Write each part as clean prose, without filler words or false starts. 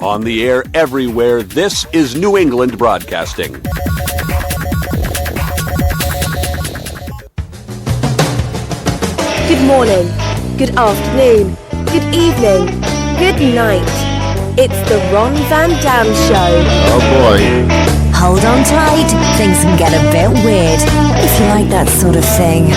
On the air everywhere, this is New England Broadcasting. Good morning, good afternoon, good evening, good night. It's the Ron Van Dam Show. Oh boy. Hold on tight, things can get a bit weird, if you like that sort of thing.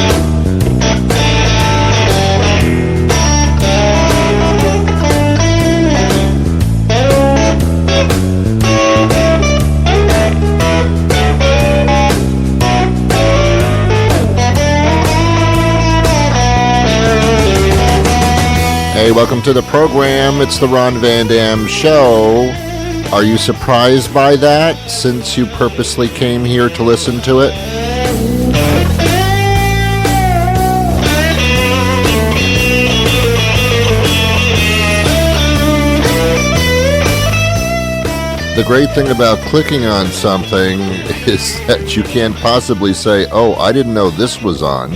Hey, welcome to the program. It's the Ron Van Dam Show. Are you surprised by that, since you purposely came here to listen to it? The great thing about clicking on something is that you can't possibly say, oh, I didn't know this was on.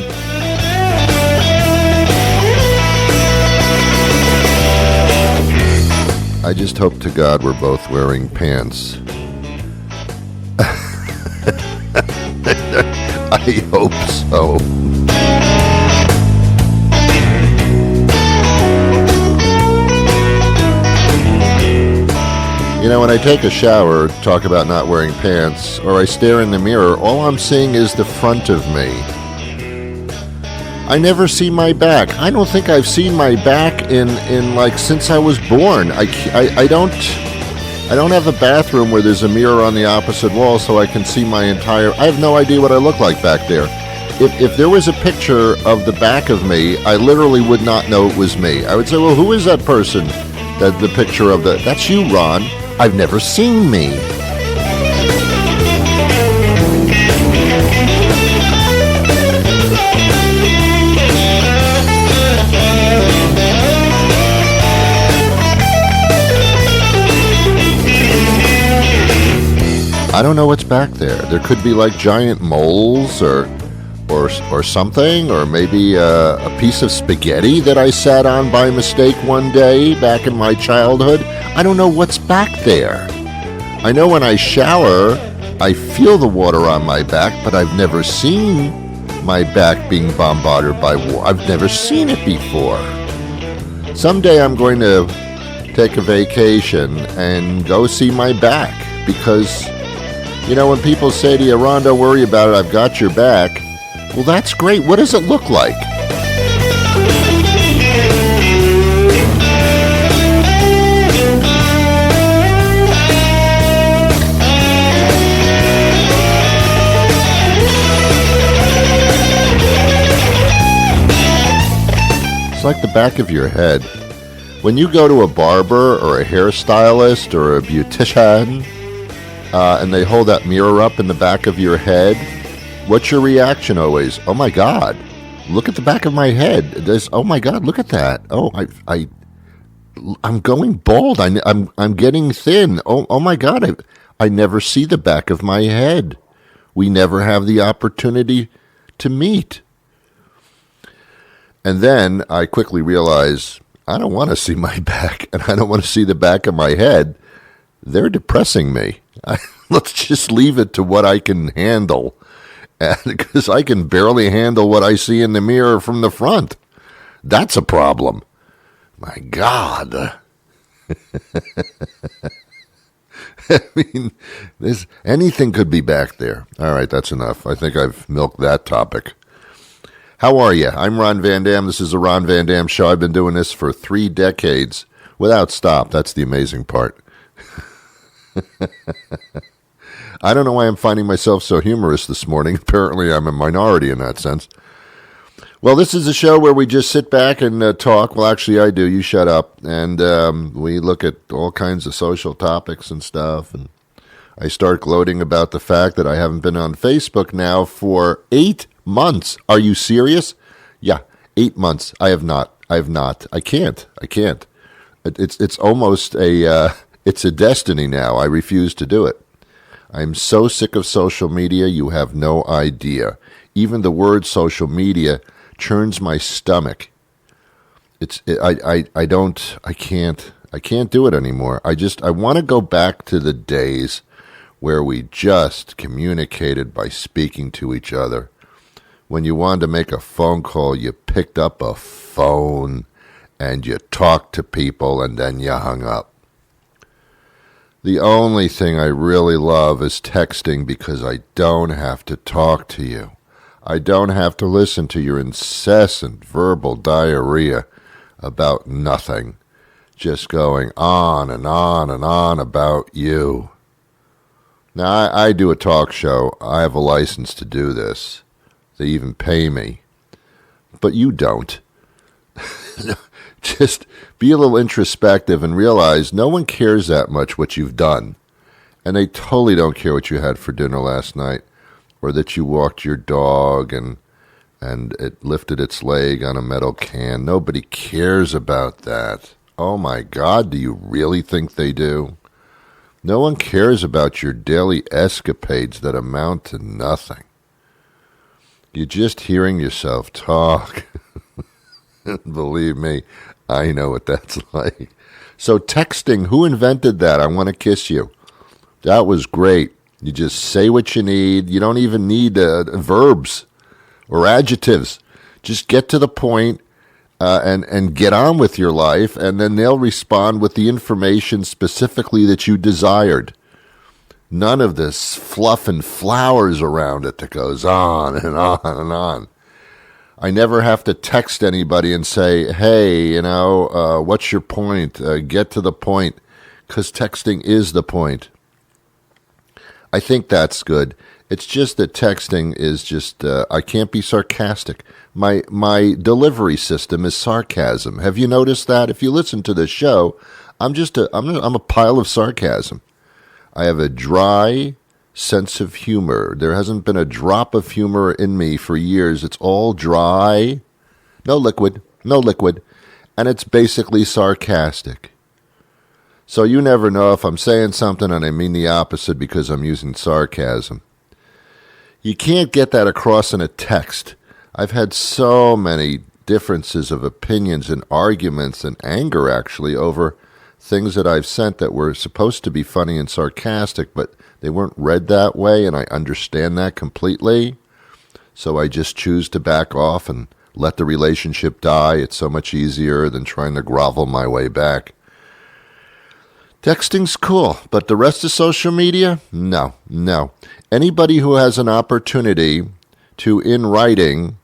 I just hope to God we're both wearing pants. I hope so. You know, when I take a shower, talk about not wearing pants, or I stare in the mirror, all I'm seeing is the front of me. I never see my back. I don't think I've seen my back in like since I was born. I don't have a bathroom where there's a mirror on the opposite wall so I can see my entire. I have no idea what I look like back there. If there was a picture of the back of me, I literally would not know it was me. I would say, well, who is that person? That the picture of that's you, Ron. I've never seen me. I don't know what's back there. There could be like giant moles or something, or maybe a piece of spaghetti that I sat on by mistake one day back in my childhood. I don't know what's back there. I know when I shower, I feel the water on my back, but I've never seen my back being bombarded by water. I've never seen it before. Someday I'm going to take a vacation and go see my back, because you know, when people say to you, Ron, don't worry about it, I've got your back. Well, that's great. What does it look like? It's like the back of your head. When you go to a barber or a hairstylist or a beautician, and they hold that mirror up in the back of your head, what's your reaction always? Oh my God, look at the back of my head. Oh my God, look at that. Oh, I'm going bald. I'm getting thin. Oh my God, I never see the back of my head. We never have the opportunity to meet. And then I quickly realize I don't want to see my back, and I don't want to see the back of my head. They're depressing me. Let's just leave it to what I can handle, because I can barely handle what I see in the mirror from the front. That's a problem. My God. I mean, anything could be back there. All right, that's enough. I think I've milked that topic. How are you? I'm Ron Van Dam. This is the Ron Van Dam Show. I've been doing this for 3 decades without stop. That's the amazing part. I don't know why I'm finding myself so humorous this morning. Apparently, I'm a minority in that sense. Well, this is a show where we just sit back and talk. Well, actually, I do. You shut up. And we look at all kinds of social topics and stuff. And I start gloating about the fact that I haven't been on Facebook now for 8 months. Are you serious? Yeah, 8 months. I have not. I can't. It's almost a... It's a destiny now. I refuse to do it. I'm so sick of social media, you have no idea. Even the word social media churns my stomach. I can't. I can't do it anymore. I want to go back to the days where we just communicated by speaking to each other. When you wanted to make a phone call, you picked up a phone and you talked to people and then you hung up. The only thing I really love is texting because I don't have to talk to you. I don't have to listen to your incessant verbal diarrhea about nothing, just going on and on and on about you. Now, I do a talk show. I have a license to do this. They even pay me. But you don't. Just be a little introspective and realize no one cares that much what you've done. And they totally don't care what you had for dinner last night, or that you walked your dog and it lifted its leg on a metal can. Nobody cares about that. Oh my God, do you really think they do? No one cares about your daily escapades that amount to nothing. You're just hearing yourself talk. Believe me, I know what that's like. So texting, who invented that? I want to kiss you. That was great. You just say what you need. You don't even need verbs or adjectives. Just get to the point and get on with your life, and then they'll respond with the information specifically that you desired. None of this fluff and flowers around it that goes on and on and on. I never have to text anybody and say, hey, what's your point? Get to the point, because texting is the point. I think that's good. It's just that texting is just, I can't be sarcastic. My delivery system is sarcasm. Have you noticed that? If you listen to this show, I'm a pile of sarcasm. I have a dry sense of humor. There hasn't been a drop of humor in me for years. It's all dry, no liquid, and it's basically sarcastic. So you never know if I'm saying something and I mean the opposite because I'm using sarcasm. You can't get that across in a text. I've had so many differences of opinions and arguments and anger, actually, over things that I've sent that were supposed to be funny and sarcastic, but they weren't read that way, and I understand that completely. So I just choose to back off and let the relationship die. It's so much easier than trying to grovel my way back. Texting's cool, but the rest of social media? No. Anybody who has an opportunity to, in writing,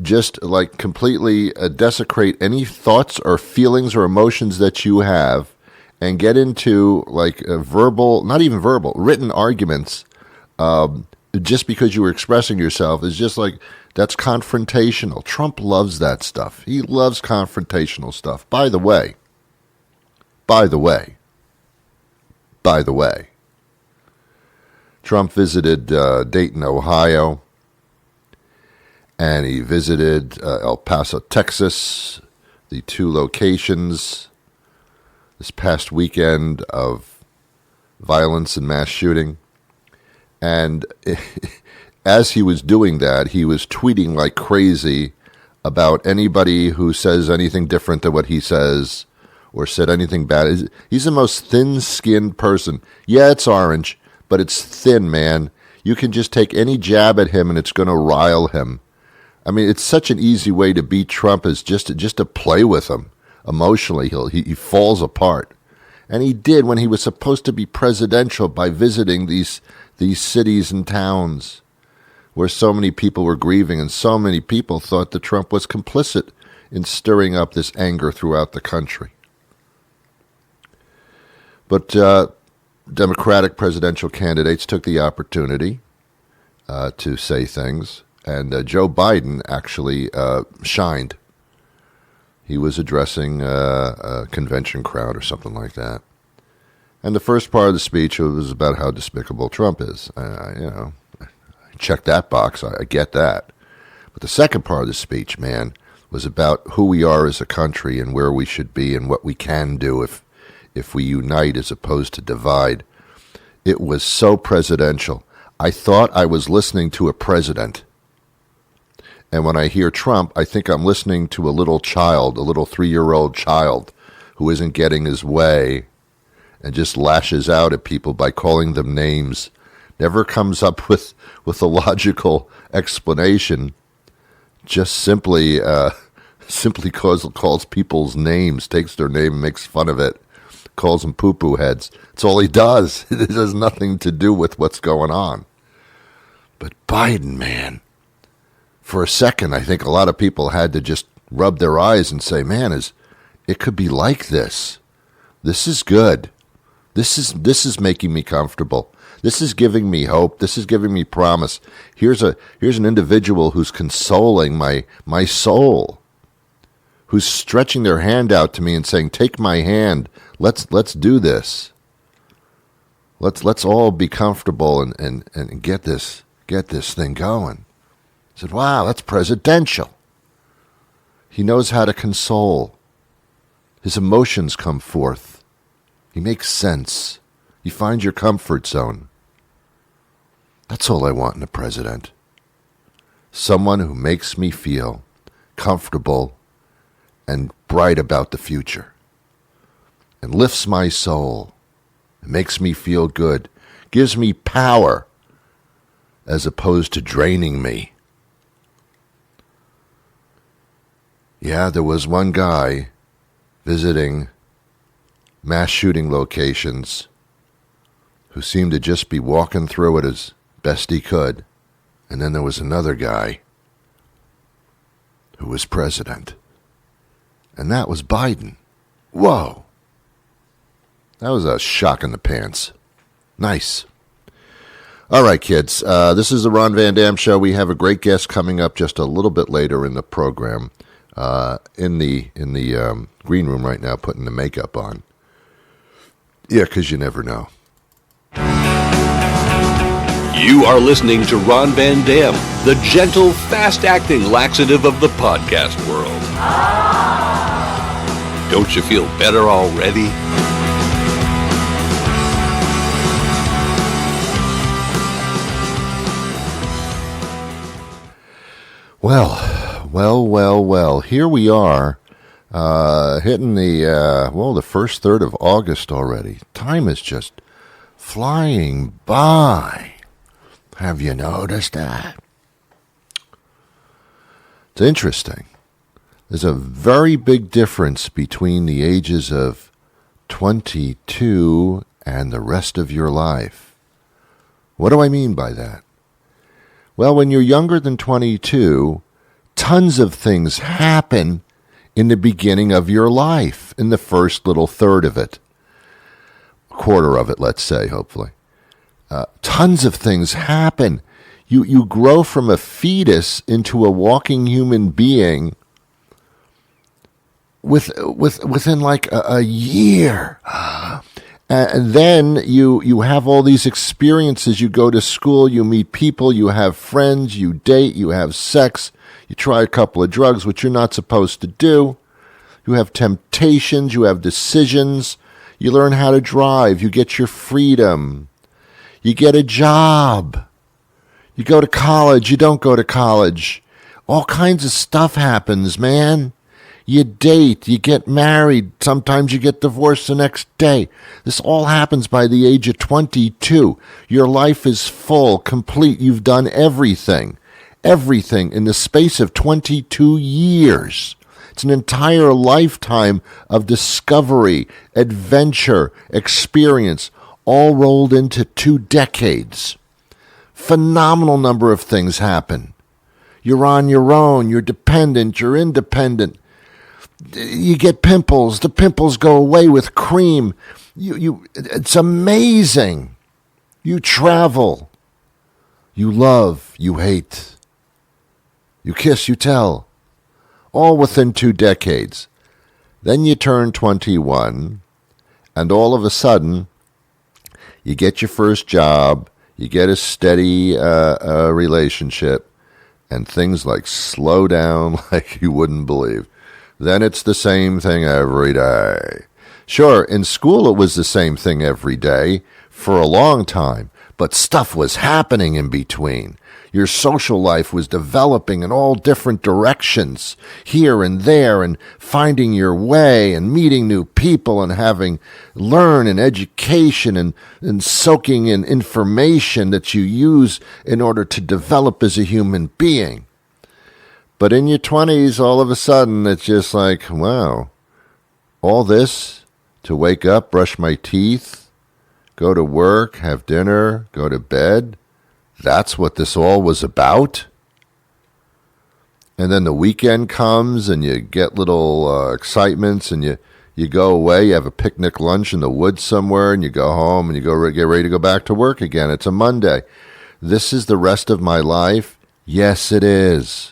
just like completely desecrate any thoughts or feelings or emotions that you have and get into like written arguments just because you were expressing yourself is just like, that's confrontational. Trump loves that stuff. He loves confrontational stuff. By the way, Trump visited Dayton, Ohio, and he visited El Paso, Texas, the two locations this past weekend of violence and mass shooting. And as he was doing that, he was tweeting like crazy about anybody who says anything different than what he says or said anything bad. He's the most thin-skinned person. Yeah, it's orange, but it's thin, man. You can just take any jab at him and it's going to rile him. I mean, it's such an easy way to beat Trump is just to play with him. Emotionally, he falls apart. And he did when he was supposed to be presidential by visiting these cities and towns where so many people were grieving and so many people thought that Trump was complicit in stirring up this anger throughout the country. But Democratic presidential candidates took the opportunity to say things, and Joe Biden actually shined. He was addressing a convention crowd or something like that. And the first part of the speech was about how despicable Trump is. I check that box. I get that. But the second part of the speech, man, was about who we are as a country and where we should be and what we can do if we unite as opposed to divide. It was so presidential. I thought I was listening to a president. And when I hear Trump, I think I'm listening to a little child, a little 3-year-old child who isn't getting his way and just lashes out at people by calling them names, never comes up with a logical explanation, just simply calls people's names, takes their name and makes fun of it, calls them poo-poo heads. That's all he does. It has nothing to do with what's going on. But Biden, man, for a second, I think a lot of people had to just rub their eyes and say, man, it could be like this. This is good. This is making me comfortable. This is giving me hope. This is giving me promise. Here's an individual who's consoling my soul, who's stretching their hand out to me and saying, take my hand. Let's do this. Let's all be comfortable and get this thing going. I said, wow, that's presidential. He knows how to console. His emotions come forth. He makes sense. You find your comfort zone. That's all I want in a president. Someone who makes me feel comfortable and bright about the future, and lifts my soul, and makes me feel good, gives me power, as opposed to draining me. Yeah, there was one guy visiting mass shooting locations who seemed to just be walking through it as best he could. And then there was another guy who was president. And that was Biden. Whoa. That was a shock in the pants. Nice. All right, kids. This is the Ron Van Dam Show. We have a great guest coming up just a little bit later in the program. In the green room right now, putting the makeup on. Yeah, because you never know. You are listening to Ron Van Dam, the gentle, fast-acting laxative of the podcast world. Don't you feel better already? Well. Here we are, hitting the first third of August already. Time is just flying by. Have you noticed that? It's interesting. There's a very big difference between the ages of 22 and the rest of your life. What do I mean by that? Well, when you're younger than 22, tons of things happen in the beginning of your life, in the first little third of it, quarter of it, let's say, hopefully. Tons of things happen. You grow from a fetus into a walking human being within like a year. And then you have all these experiences. You go to school, you meet people, you have friends, you date, you have sex, you try a couple of drugs, which you're not supposed to do. You have temptations, you have decisions, you learn how to drive, you get your freedom, you get a job, you go to college, you don't go to college. All kinds of stuff happens, man. You date, you get married, sometimes you get divorced the next day. This all happens by the age of 22. Your life is full, complete. You've done everything in the space of 22 years. It's an entire lifetime of discovery, adventure, experience, all rolled into 2 decades. Phenomenal number of things happen. You're on your own, you're dependent, you're independent. You get pimples. The pimples go away with cream. It's amazing. You travel. You love. You hate. You kiss. You tell. All within 2 decades. Then you turn 21, and all of a sudden, you get your first job. You get a steady relationship, and things like slow down like you wouldn't believe. Then it's the same thing every day. Sure, in school it was the same thing every day for a long time, but stuff was happening in between. Your social life was developing in all different directions, here and there, and finding your way and meeting new people and having learn and education and soaking in information that you use in order to develop as a human being. But in your 20s, all of a sudden, it's just like, wow, all this to wake up, brush my teeth, go to work, have dinner, go to bed. That's what this all was about? And then the weekend comes and you get little excitements and you go away, you have a picnic lunch in the woods somewhere and you go home and you get ready to go back to work again. It's a Monday. This is the rest of my life? Yes, it is.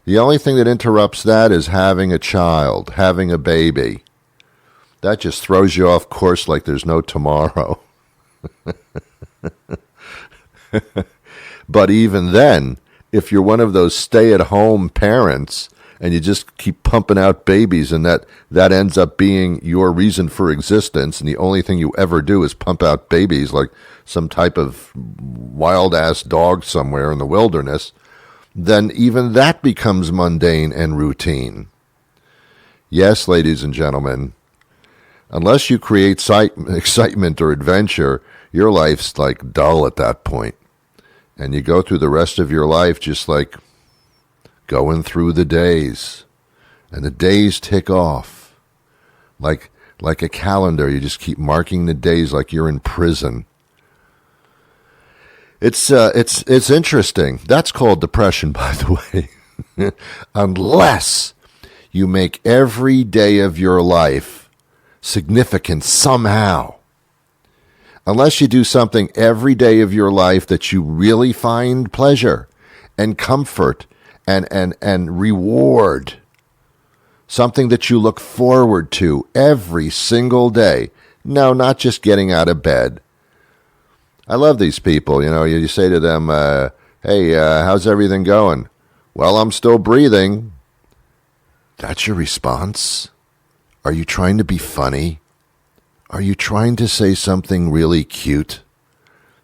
The only thing that interrupts that is having a child, having a baby. That just throws you off course like there's no tomorrow. But even then, if you're one of those stay-at-home parents and you just keep pumping out babies and that ends up being your reason for existence and the only thing you ever do is pump out babies like some type of wild-ass dog somewhere in the wilderness, then even that becomes mundane and routine. Yes, ladies and gentlemen, unless you create excitement or adventure, your life's like dull at that point. And you go through the rest of your life just like going through the days. And the days tick off. Like a calendar, you just keep marking the days like you're in prison. It's interesting. That's called depression, by the way. Unless you make every day of your life significant somehow. Unless you do something every day of your life that you really find pleasure and comfort and reward. Something that you look forward to every single day. No, not just getting out of bed. I love these people. You know, you say to them, hey, how's everything going? Well, I'm still breathing. That's your response? Are you trying to be funny? Are you trying to say something really cute?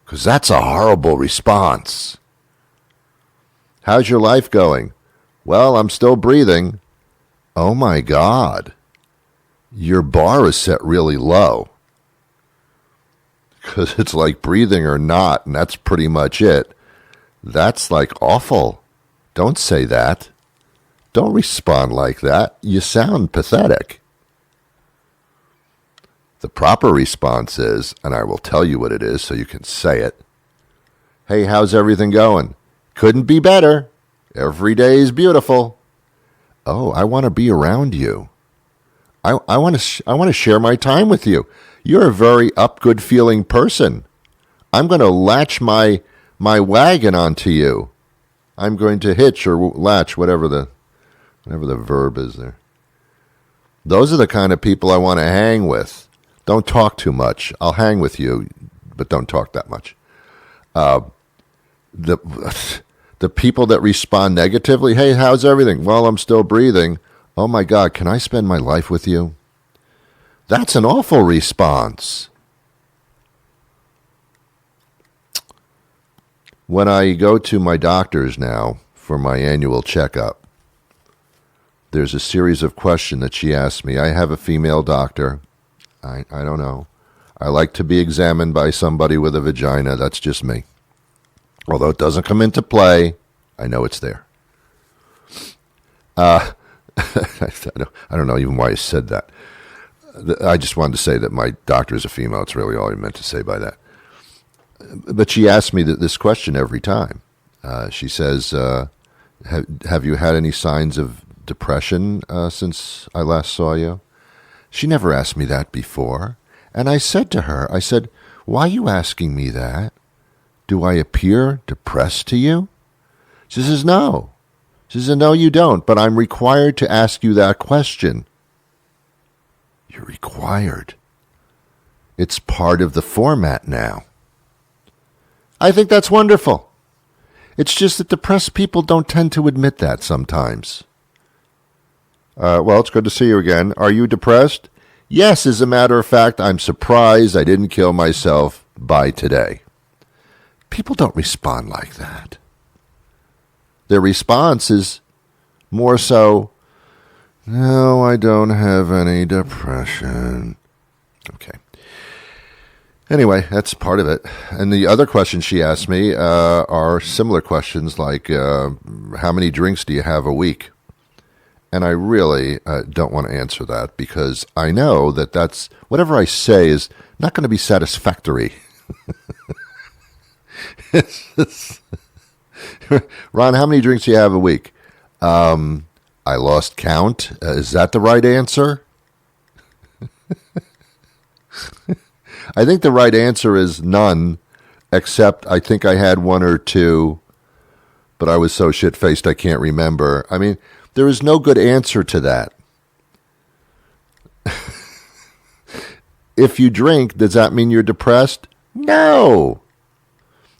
Because that's a horrible response. How's your life going? Well, I'm still breathing. Oh my God. Your bar is set really low. Because it's like breathing or not, and that's pretty much it. That's like awful. Don't say that. Don't respond like that. You sound pathetic. The proper response is, and I will tell you what it is so you can say it. Hey, how's everything going? Couldn't be better. Every day is beautiful. Oh, I want to be around you. I want to share my time with you. You're a very good feeling person. I'm going to latch my wagon onto you. I'm going to hitch or latch, whatever the verb is there. Those are the kind of people I want to hang with. Don't talk too much. I'll hang with you, but don't talk that much. The people that respond negatively, hey, how's everything? Well, I'm still breathing. Oh my God, can I spend my life with you? That's an awful response. When I go to my doctors now for my annual checkup, there's a series of questions that she asks me. I have a female doctor. I don't know. I like to be examined by somebody with a vagina. That's just me. Although it doesn't come into play, I know it's there. I don't know even why I said that. I just wanted to say that my doctor is a female. It's really all I meant to say by that. But she asks me this question every time. She says, have you had any signs of depression since I last saw you? She never asked me that before. And I said to her, why are you asking me that? Do I appear depressed to you? She says, no. She says, no, you don't, but I'm required to ask you that question. You're required. It's part of the format now. I think that's wonderful. It's just that depressed people don't tend to admit that sometimes. Well, it's good to see you again. Are you depressed? Yes, as a matter of fact, I'm surprised I didn't kill myself by today. People don't respond like that. Their response is more so, no, I don't have any depression. Okay. Anyway, that's part of it. And the other questions she asked me are similar questions like, how many drinks do you have a week? And I really don't want to answer that because I know that that's, whatever I say is not going to be satisfactory. Ron, how many drinks do you have a week? I lost count. Is that the right answer? I think the right answer is none, except I think I had one or two, but I was so shit-faced I can't remember. I mean, there is no good answer to that. If you drink, does that mean you're depressed? No.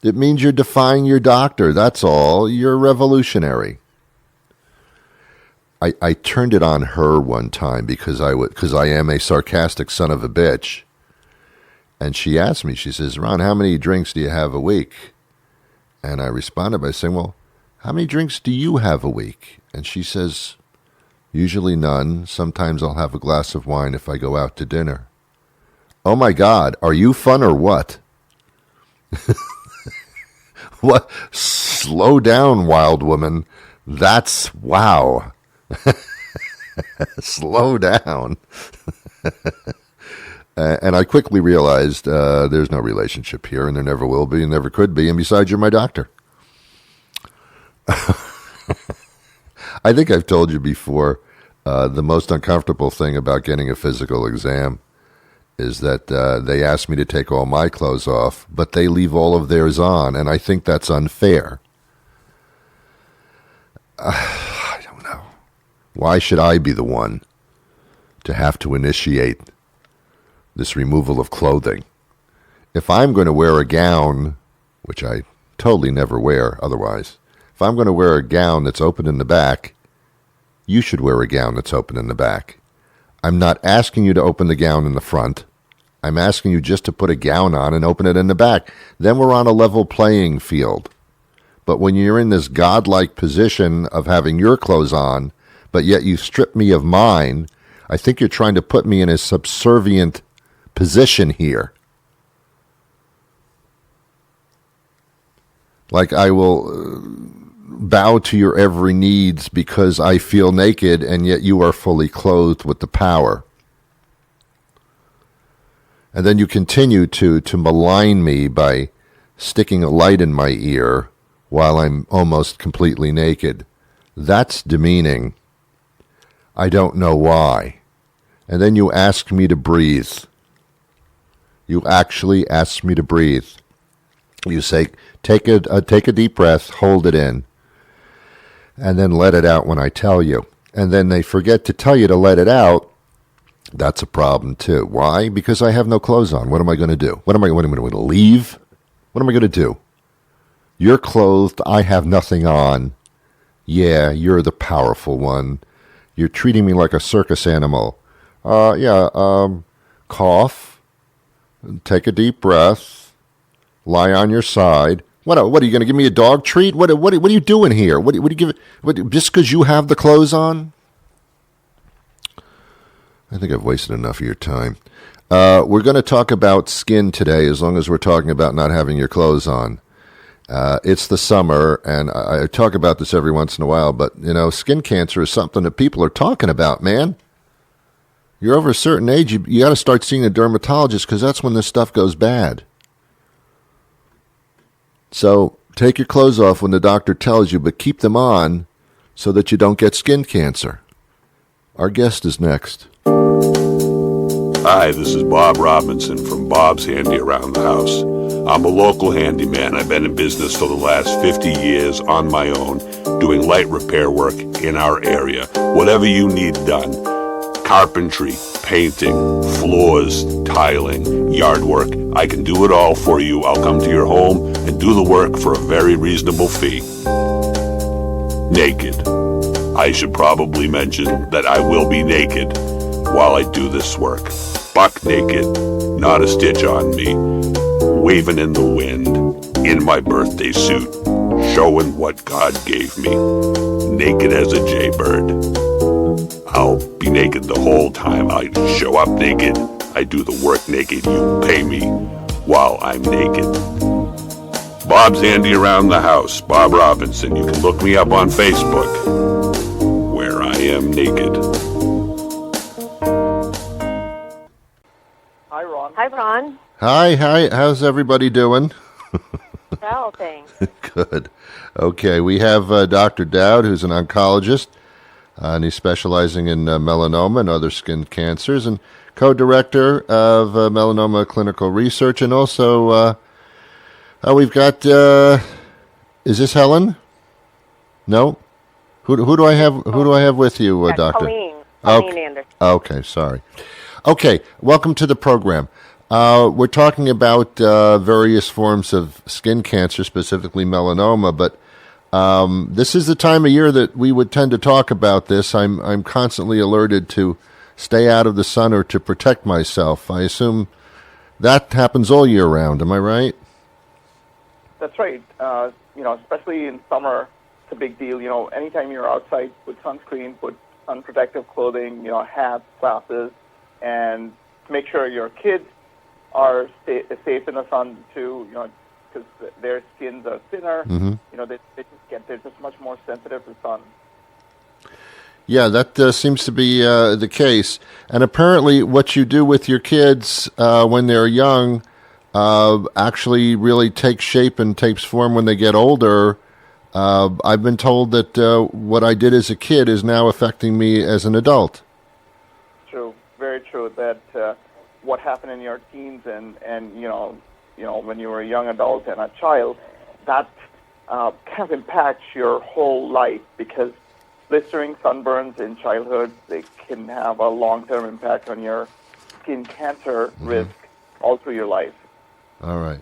It means you're defying your doctor. That's all. You're revolutionary. I turned it on her one time because I am a sarcastic son of a bitch. And she asked me, she says, Ron, how many drinks do you have a week? And I responded by saying, well, how many drinks do you have a week? And she says, usually none. Sometimes I'll have a glass of wine if I go out to dinner. Oh my God, are you fun or what? What? Slow down, wild woman. That's wow. Slow down. And I quickly realized there's no relationship here, and there never will be, and never could be. And besides, you're my doctor. I think I've told you before, the most uncomfortable thing about getting a physical exam is that they ask me to take all my clothes off, but they leave all of theirs on, and I think that's unfair. I don't know. Why should I be the one to have to initiate this removal of clothing? If I'm going to wear a gown, which I totally never wear otherwise, if I'm going to wear a gown that's open in the back, you should wear a gown that's open in the back. I'm not asking you to open the gown in the front. I'm asking you just to put a gown on and open it in the back. Then we're on a level playing field. But when you're in this godlike position of having your clothes on, but yet you strip me of mine, I think you're trying to put me in a subservient position here. Like I will bow to your every needs because I feel naked, and yet you are fully clothed with the power. And then you continue to malign me by sticking a light in my ear while I'm almost completely naked. That's demeaning. I don't know why. And then you ask me to breathe. You actually ask me to breathe. You say, take a deep breath, hold it in, and then let it out when I tell you. And then they forget to tell you to let it out. That's a problem too. Why? Because I have no clothes on. What am I going to do? What am I going to leave? What am I going to do? You're clothed. I have nothing on. Yeah, you're the powerful one. You're treating me like a circus animal. Cough. Take a deep breath. Lie on your side. What are you going to give me a dog treat? What are you doing here? What do you give? Just because you have the clothes on? I think I've wasted enough of your time. We're going to talk about skin today, as long as we're talking about not having your clothes on. It's the summer, and I talk about this every once in a while, but, skin cancer is something that people are talking about, man. You're over a certain age, you got to start seeing a dermatologist, because that's when this stuff goes bad. So take your clothes off when the doctor tells you, but keep them on so that you don't get skin cancer. Our guest is next. Hi, this is Bob Robinson from Bob's Handy Around the House. I'm a local handyman. I've been in business for the last 50 years on my own, doing light repair work in our area. Whatever you need done, carpentry, painting, floors, tiling, yard work, I can do it all for you. I'll come to your home and do the work for a very reasonable fee. Naked. I should probably mention that I will be naked while I do this work. Buck naked, not a stitch on me, waving in the wind, in my birthday suit, showing what God gave me, naked as a jaybird. I'll be naked the whole time. I show up naked. I do the work naked. You pay me while I'm naked. Bob's Handy Around the House, Bob Robinson. You can look me up on Facebook, where I am naked. Hi, Ron. Hi, Ron. Hi. How's everybody doing? Well, thanks. Good. Okay, we have Dr. Daud, who's an oncologist, and he's specializing in melanoma and other skin cancers, and co-director of melanoma clinical research. And also, we've got, is this Helen? No? Who do I have? Who do I have with you, Doctor? Colleen Anderson. Okay, sorry. Okay, welcome to the program. We're talking about various forms of skin cancer, specifically melanoma, but this is the time of year that we would tend to talk about this. I'm constantly alerted to stay out of the sun or to protect myself. I assume that happens all year round. Am I right? That's right. Especially in summer, it's a big deal. Anytime you're outside, put sunscreen, put sun protective clothing, hats, glasses, and make sure your kids are safe in the sun too, because their skins are thinner. Mm-hmm. They're just much more sensitive to sun. Yeah, that seems to be the case. And apparently what you do with your kids when they're young actually really takes shape and takes form when they get older. I've been told that what I did as a kid is now affecting me as an adult. True, very true. That what happened in your teens and when you were a young adult and a child, that kind of impacts your whole life, because blistering sunburns in childhood, they can have a long-term impact on your skin cancer risk all through your life. All right.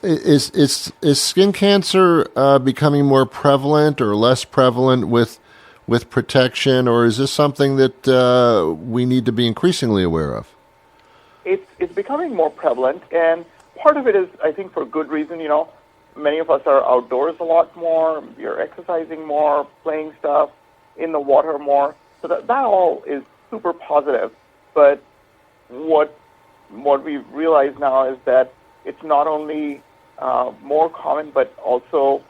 Is skin cancer becoming more prevalent or less prevalent with protection, or is this something that we need to be increasingly aware of? It's becoming more prevalent, and part of it is, I think, for good reason. Many of us are outdoors a lot more. You're exercising more, playing stuff in the water more. So that all is super positive. But what we realize now is that it's not only more common, but also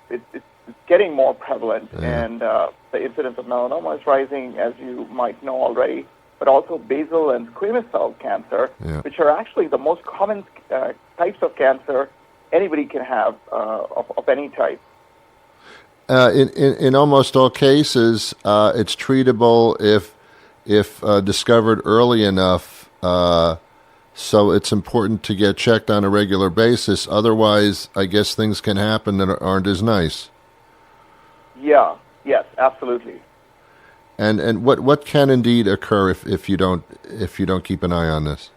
it's getting more prevalent. Yeah. And the incidence of melanoma is rising, as you might know already, but also basal and squamous cell cancer, which are actually the most common types of cancer anybody can have of any type. In almost all cases, it's treatable if discovered early enough. So it's important to get checked on a regular basis. Otherwise, I guess things can happen that aren't as nice. Yeah. Yes. Absolutely. And what can indeed occur if you don't keep an eye on this?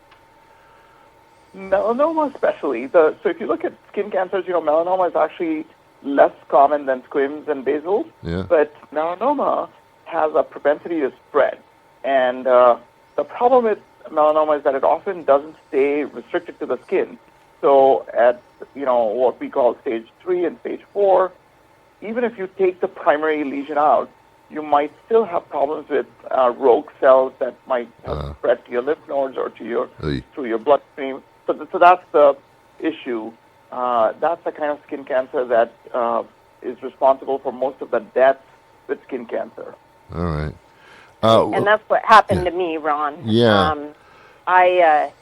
Melanoma especially. So if you look at skin cancers, melanoma is actually less common than squamous and basal. Yeah. But melanoma has a propensity to spread. And the problem with melanoma is that it often doesn't stay restricted to the skin. So at, what we call stage 3 and stage 4, even if you take the primary lesion out, you might still have problems with rogue cells that might have spread to your lymph nodes or to through your bloodstream. So that's the issue. That's the kind of skin cancer that is responsible for most of the deaths with skin cancer. All right. And that's what happened to me, Ron. Yeah. I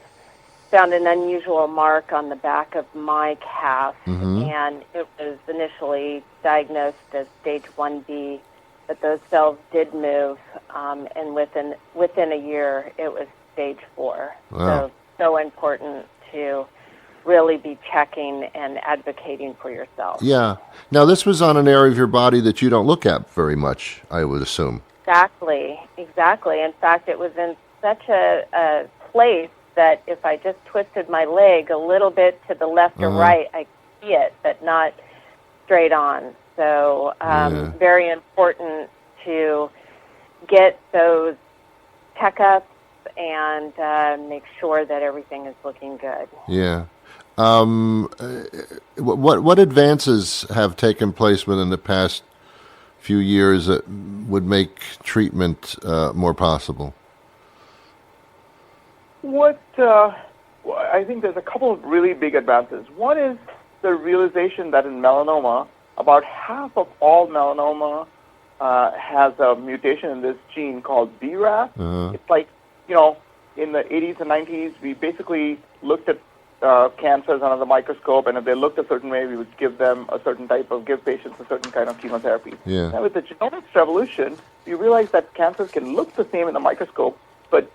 found an unusual mark on the back of my calf, and it was initially diagnosed as stage 1B, but those cells did move, and within a year, it was stage 4. Wow. So important to really be checking and advocating for yourself. Yeah. Now, this was on an area of your body that you don't look at very much, I would assume. Exactly. In fact, it was in such a place that if I just twisted my leg a little bit to the left or right, I could see it, but not straight on. So very important to get those checkups and make sure that everything is looking good. Yeah. What advances have taken place within the past few years that would make treatment more possible? I think there's a couple of really big advances. One is the realization that in melanoma, about half of all melanoma has a mutation in this gene called BRAF. It's like, in the 80s and 90s, we basically looked at cancers under the microscope, and if they looked a certain way, we would give patients a certain kind of chemotherapy. Yeah. Now, with the genomics revolution, we realized that cancers can look the same in the microscope, but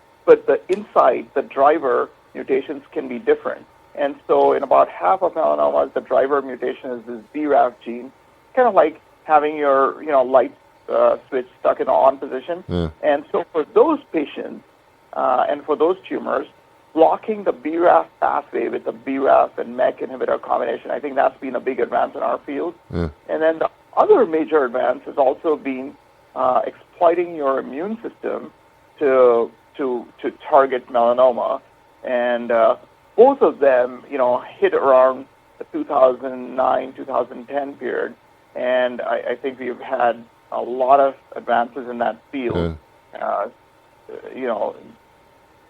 the inside, the driver mutations can be different. And so in about half of melanomas, the driver mutation is this BRAF gene, kind of like having your light switch stuck in the on position. Yeah. And so for those patients and for those tumors, blocking the BRAF pathway with the BRAF and MEK inhibitor combination, I think that's been a big advance in our field. Yeah. And then the other major advance has also been exploiting your immune system to target melanoma. And both of them, hit around the 2009, 2010 period. And I think we've had a lot of advances in that field,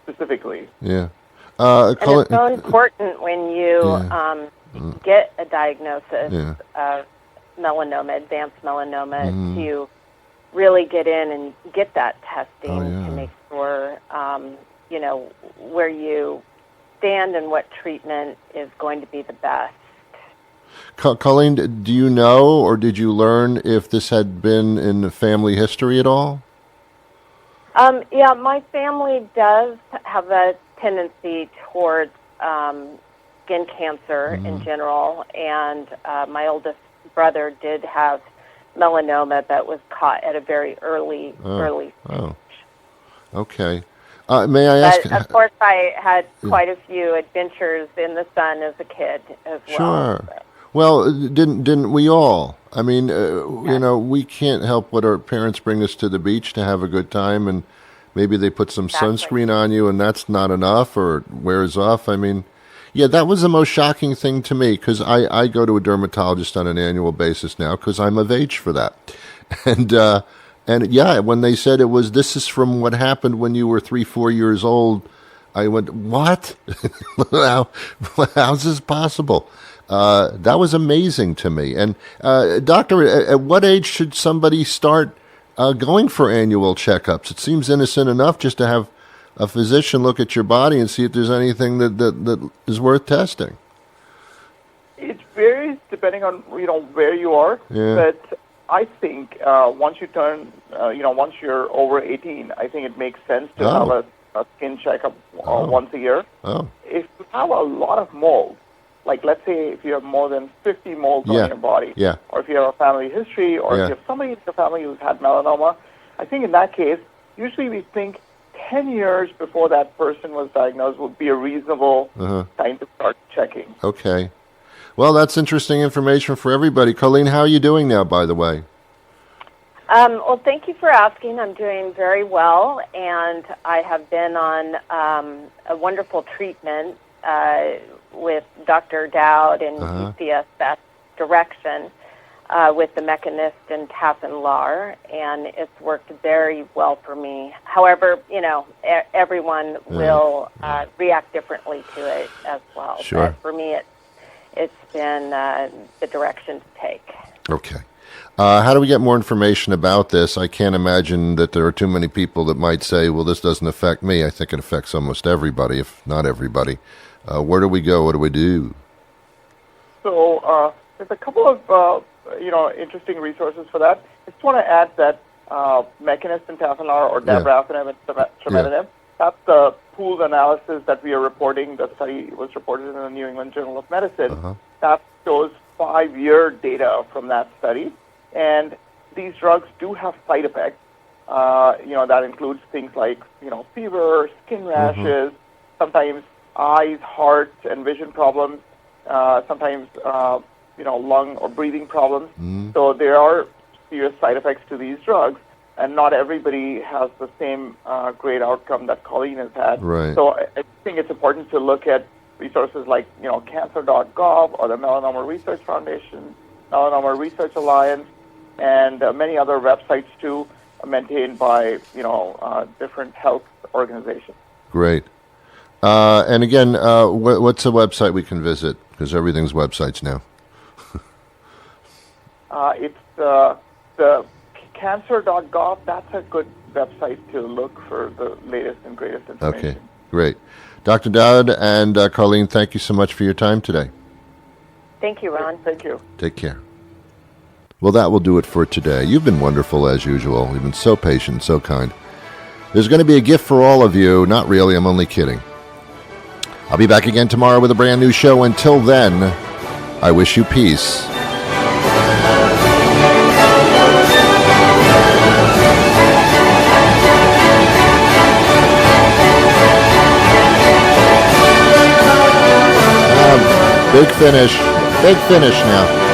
specifically. Yeah. And it's so important when you get a diagnosis of melanoma, advanced melanoma, to really get in and get that testing to make sure, where you stand and what treatment is going to be the best. Colleen, do you know or did you learn if this had been in the family history at all? Yeah, my family does have a tendency towards skin cancer in general, and my oldest brother did have melanoma that was caught at a very early stage. Oh, okay. May I ask? But of course, I had quite a few adventures in the sun as a kid as well. Sure. So. Well, didn't we all? I mean, we can't help what our parents bring us to the beach to have a good time, and maybe they put some sunscreen on you, and that's not enough or wears off. I mean, yeah, that was the most shocking thing to me, because I go to a dermatologist on an annual basis now because I'm of age for that. And yeah, when they said this is from what happened when you were 3-4 years old, I went, what? How's this possible? That was amazing to me. And doctor, at what age should somebody start going for annual checkups? It seems innocent enough just to have a physician look at your body and see if there's anything that is worth testing. It varies depending on where you are, but I think once you're over 18, I think it makes sense to have a skin checkup once a year. Oh. If you have a lot of mold, like let's say if you have more than 50 molds on your body, or if you have a family history, or if you have somebody in your family who's had melanoma, I think in that case, usually we think 10 years before that person was diagnosed would be a reasonable time to start checking. Okay. Well, that's interesting information for everybody. Colleen, how are you doing now, by the way? Well, thank you for asking. I'm doing very well, and I have been on a wonderful treatment with Dr. Daud and UCSF direction with the mechanist and Taffin-Lar, and it's worked very well for me. However, everyone will react differently to it as well. Sure. But for me, it's been the direction to take. Okay. How do we get more information about this? I can't imagine that there are too many people that might say, well, this doesn't affect me. I think it affects almost everybody, if not everybody. Where do we go? What do we do? So there's a couple of interesting resources for that. I just want to add that Mechanist and Taffin-Lar, or dabrafenib and trametinib, that's the pooled analysis that we are reporting. The study was reported in the New England Journal of Medicine. That shows 5-year data from that study. And these drugs do have side effects. That includes things like, fever, skin rashes, sometimes eyes, heart, and vision problems, sometimes, lung or breathing problems. So there are serious side effects to these drugs, and not everybody has the same great outcome that Colleen has had. Right. So I think it's important to look at resources like, cancer.gov or the Melanoma Research Foundation, Melanoma Research Alliance, and many other websites too, maintained by, different health organizations. Great. And again, what's a website we can visit? Because everything's websites now. It's the cancer.gov. That's a good website to look for the latest and greatest information. Okay, great. Dr. Daud and Colleen, thank you so much for your time today. Thank you, Ron. Thank you. Take care. Well, that will do it for today. You've been wonderful as usual. You've been so patient, so kind. There's going to be a gift for all of you. Not really, I'm only kidding. I'll be back again tomorrow with a brand new show. Until then, I wish you peace. Big finish now.